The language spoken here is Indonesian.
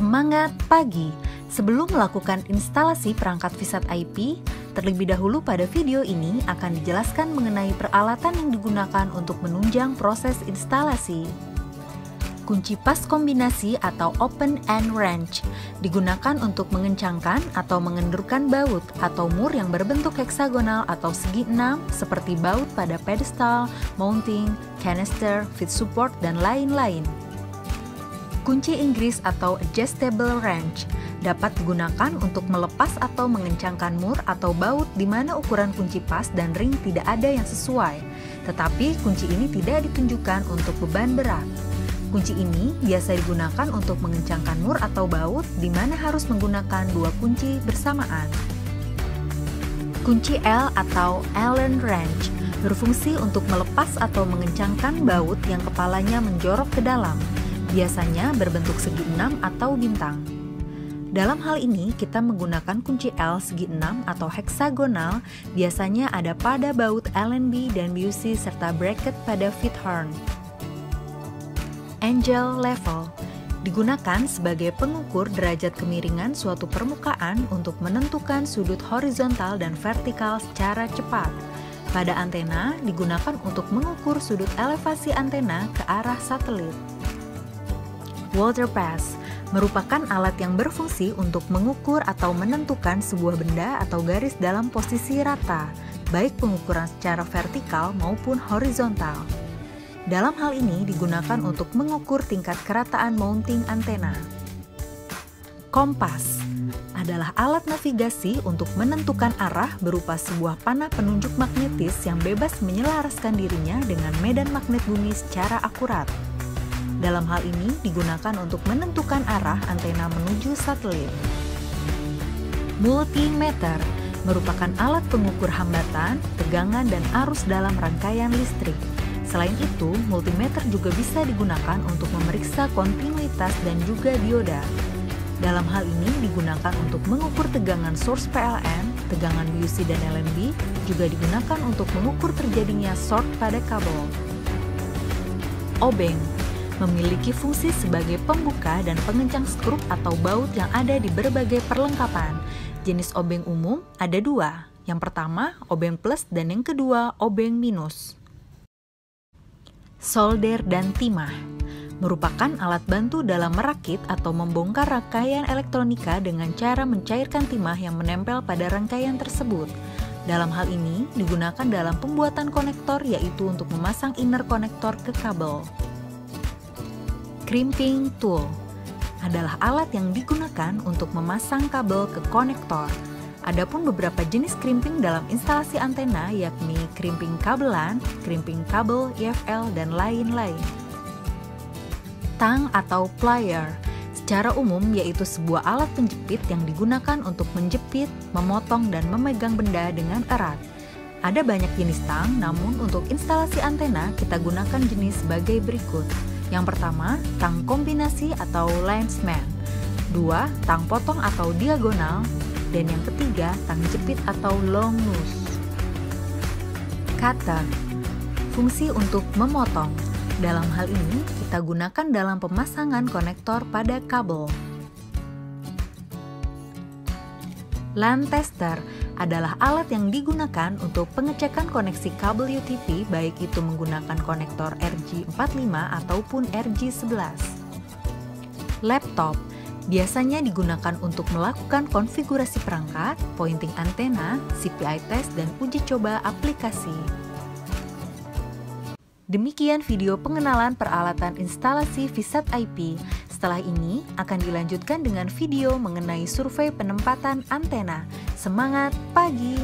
Semangat pagi! Sebelum melakukan instalasi perangkat VSAT IP, terlebih dahulu pada video ini akan dijelaskan mengenai peralatan yang digunakan untuk menunjang proses instalasi. Kunci pas kombinasi atau open and wrench digunakan untuk mengencangkan atau mengendurkan baut atau mur yang berbentuk heksagonal atau segi 6 seperti baut pada pedestal, mounting, canister, feet support, dan lain-lain. Kunci Inggris atau adjustable wrench dapat digunakan untuk melepas atau mengencangkan mur atau baut di mana ukuran kunci pas dan ring tidak ada yang sesuai, tetapi kunci ini tidak ditunjukkan untuk beban berat. Kunci ini biasa digunakan untuk mengencangkan mur atau baut di mana harus menggunakan dua kunci bersamaan. Kunci L atau Allen wrench berfungsi untuk melepas atau mengencangkan baut yang kepalanya menjorok ke dalam, biasanya berbentuk segi 6 atau bintang. Dalam hal ini, kita menggunakan kunci L segi 6 atau heksagonal, biasanya ada pada baut Allenby dan Busey serta bracket pada feet horn. Angel level digunakan sebagai pengukur derajat kemiringan suatu permukaan untuk menentukan sudut horizontal dan vertikal secara cepat. Pada antena, digunakan untuk mengukur sudut elevasi antena ke arah satelit. Water pass merupakan alat yang berfungsi untuk mengukur atau menentukan sebuah benda atau garis dalam posisi rata, baik pengukuran secara vertikal maupun horizontal. Dalam hal ini digunakan untuk mengukur tingkat kerataan mounting antena. Kompas adalah alat navigasi untuk menentukan arah berupa sebuah panah penunjuk magnetis yang bebas menyelaraskan dirinya dengan medan magnet bumi secara akurat. Dalam hal ini digunakan untuk menentukan arah antena menuju satelit. Multimeter merupakan alat pengukur hambatan, tegangan, dan arus dalam rangkaian listrik. Selain itu, multimeter juga bisa digunakan untuk memeriksa kontinuitas dan juga dioda. Dalam hal ini digunakan untuk mengukur tegangan source PLN, tegangan Busey dan Allenby, juga digunakan untuk mengukur terjadinya short pada kabel. Obeng memiliki fungsi sebagai pembuka dan pengencang skrup atau baut yang ada di berbagai perlengkapan. Jenis obeng umum ada dua. Yang pertama, obeng plus, dan yang kedua, obeng minus. Solder dan timah merupakan alat bantu dalam merakit atau membongkar rangkaian elektronika dengan cara mencairkan timah yang menempel pada rangkaian tersebut. Dalam hal ini digunakan dalam pembuatan konektor, yaitu untuk memasang inner konektor ke kabel. Crimping tool adalah alat yang digunakan untuk memasang kabel ke konektor. Adapun beberapa jenis crimping dalam instalasi antena yakni crimping kabelan, crimping kabel, EFL, dan lain-lain. Tang atau plier secara umum yaitu sebuah alat penjepit yang digunakan untuk menjepit, memotong, dan memegang benda dengan erat. Ada banyak jenis tang, namun untuk instalasi antena kita gunakan jenis sebagai berikut. Yang pertama, tang kombinasi atau linesman. 2. Tang potong atau diagonal. Dan yang ketiga, tang jepit atau long nose. Cutter, fungsi untuk memotong. Dalam hal ini, kita gunakan dalam pemasangan konektor pada kabel. LAN tester adalah alat yang digunakan untuk pengecekan koneksi kabel UTP, baik itu menggunakan konektor RJ45 ataupun RJ11. Laptop biasanya digunakan untuk melakukan konfigurasi perangkat, pointing antena, CPI test, dan uji coba aplikasi. Demikian video pengenalan peralatan instalasi VSAT IP. Setelah ini akan dilanjutkan dengan video mengenai survei penempatan antena. Semangat pagi!